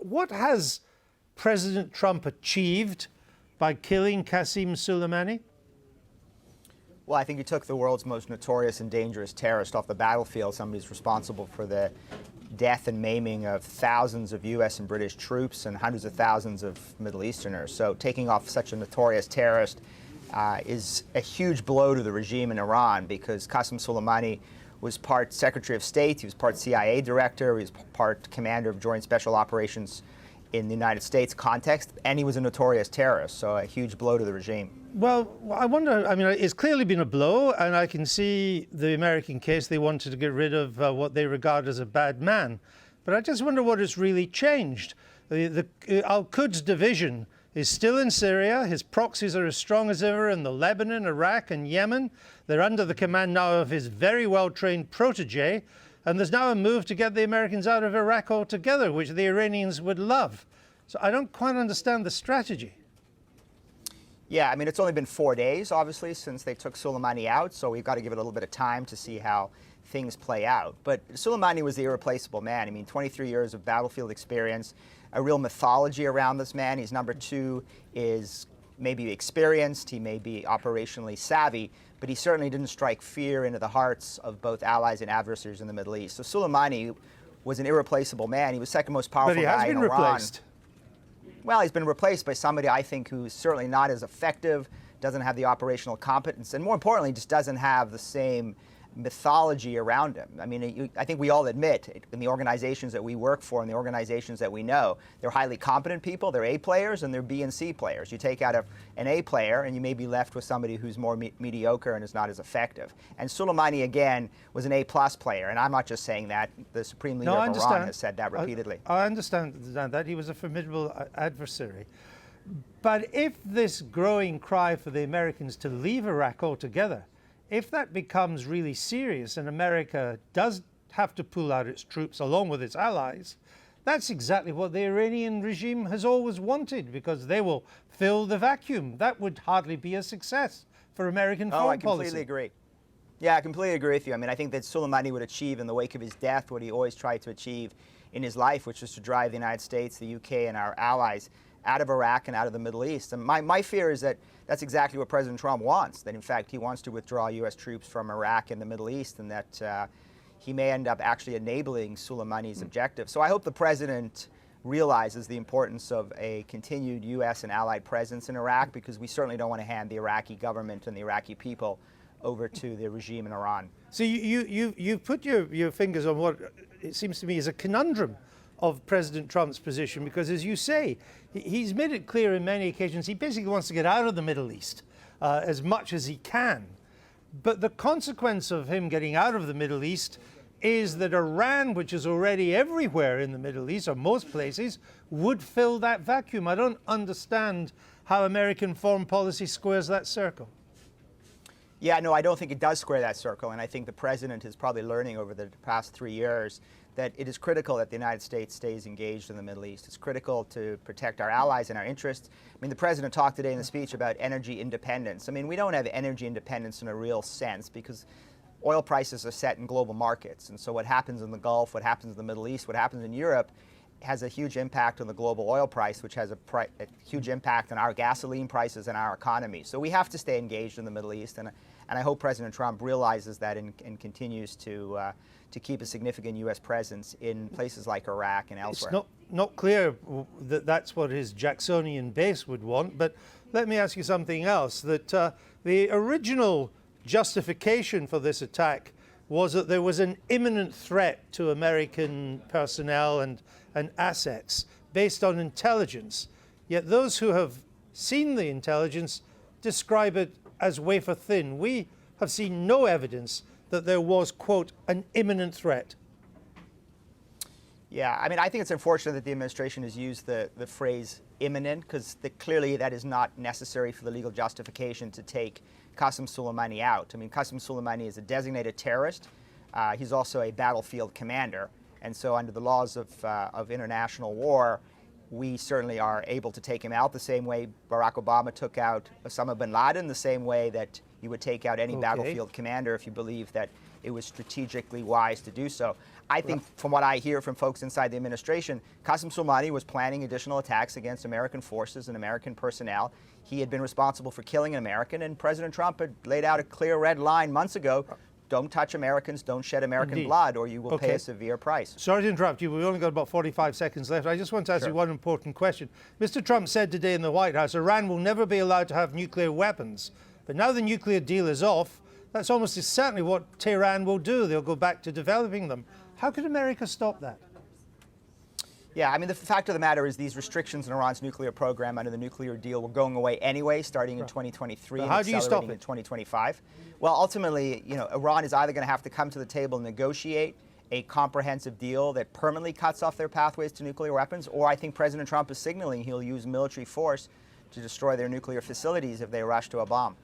What has President Trump achieved by killing Qasem Soleimani? Well, I think he took the world's most notorious and dangerous terrorist off the battlefield, somebody who's responsible for the death and maiming of thousands of U.S. and British troops and hundreds of thousands of Middle Easterners. So taking off such a notorious terrorist is a huge blow to the regime in Iran, because Qasem Soleimani was part Secretary of State, he was part CIA director, he was part commander of Joint Special Operations in the United States context, and he was a notorious terrorist, so a huge blow to the regime. Well, I wonder, I mean, it's clearly been a blow, and I can see the American case. They wanted to get rid of what they regard as a bad man. But I just wonder what has really changed. The Al-Quds division is still in Syria. His proxies are as strong as ever in the Lebanon, Iraq, and Yemen. They're under the command now of his very well-trained protege. And there's now a move to get the Americans out of Iraq altogether, which the Iranians would love. So I don't quite understand the strategy. Yeah, I mean, it's only been 4 days, obviously, since they took Soleimani out, so we've got to give it a little bit of time to see how things play out. But Soleimani was the irreplaceable man. I mean, 23 years of battlefield experience, a real mythology around this man. He's number two, is maybe experienced, he may be operationally savvy, but he certainly didn't strike fear into the hearts of both allies and adversaries in the Middle East. So Soleimani was an irreplaceable man. He was second most powerful guy in Iran. But he has been replaced. Well, he's been replaced by somebody, I think, who's certainly not as effective, doesn't have the operational competence, and more importantly, just doesn't have the same mythology around him. I mean, I think we all admit, in the organizations that we work for and the organizations that we know, they're highly competent people, they're A players, and they're B and C players. You take out an A player, and you may be left with somebody who's more mediocre and is not as effective. And Soleimani, again, was an A-plus player, and I'm not just saying that. The Supreme Leader of Iran has said that repeatedly. I understand that. He was a formidable adversary. But if this growing cry for the Americans to leave Iraq altogether, if that becomes really serious and America does have to pull out its troops along with its allies, that's exactly what the Iranian regime has always wanted, because they will fill the vacuum. That would hardly be a success for American foreign policy. I completely agree. Yeah, I completely agree with you. I mean, I think that Soleimani would achieve in the wake of his death what he always tried to achieve in his life, which was to drive the United States, the UK, and our allies out of Iraq and out of the Middle East. And my fear is that that's exactly what President Trump wants, that in fact he wants to withdraw U.S. troops from Iraq and the Middle East, and that he may end up actually enabling Soleimani's objective. So I hope the president realizes the importance of a continued U.S. and allied presence in Iraq, because we certainly don't want to hand the Iraqi government and the Iraqi people over to the regime in Iran. So you've put your fingers on what it seems to me is a conundrum of President Trump's position, because, as you say, he's made it clear in many occasions he basically wants to get out of the Middle East as much as he can. But the consequence of him getting out of the Middle East is that Iran, which is already everywhere in the Middle East, or most places, would fill that vacuum. I don't understand how American foreign policy squares that circle. Yeah, no, I don't think it does square that circle, and I think the president is probably learning over the past 3 years that it is critical that the United States stays engaged in the Middle East. It's critical to protect our allies and our interests. I mean, the president talked today in the speech about energy independence. I mean, we don't have energy independence in a real sense, because oil prices are set in global markets. And so what happens in the Gulf, what happens in the Middle East, what happens in Europe has a huge impact on the global oil price, which has a huge impact on our gasoline prices and our economy. So we have to stay engaged in the Middle East, and I hope President Trump realizes that and continues to keep a significant U.S. presence in places like Iraq and elsewhere. It's not clear that that's what his Jacksonian base would want, but let me ask you something else, that the original justification for this attack was that there was an imminent threat to American personnel and assets based on intelligence. Yet those who have seen the intelligence describe it as wafer thin. We have seen no evidence that there was, quote, an imminent threat. Yeah, I mean, I think it's unfortunate that the administration has used the phrase imminent, because clearly that is not necessary for the legal justification to take Qasem Soleimani out. I mean, Qasem Soleimani is a designated terrorist. He's also a battlefield commander. And so under the laws of international war, we certainly are able to take him out the same way Barack Obama took out Osama bin Laden, the same way that you would take out any battlefield commander if you believe that it was strategically wise to do so. I think from what I hear from folks inside the administration, Qasem Soleimani was planning additional attacks against American forces and American personnel. He had been responsible for killing an American, and President Trump had laid out a clear red line months ago. Don't touch Americans, don't shed American blood, or you will pay a severe price. Sorry to interrupt you, but we've only got about 45 seconds left. I just want to ask you one important question. Mr. Trump said today in the White House, Iran will never be allowed to have nuclear weapons. But now the nuclear deal is off, that's almost certainly what Tehran will do. They'll go back to developing them. How could America stop that? Yeah, I mean, the fact of the matter is these restrictions on Iran's nuclear program under the nuclear deal were going away anyway, starting in 2023 and accelerating in 2025. Well, ultimately, you know, Iran is either going to have to come to the table and negotiate a comprehensive deal that permanently cuts off their pathways to nuclear weapons, or I think President Trump is signaling he'll use military force to destroy their nuclear facilities if they rush to a bomb.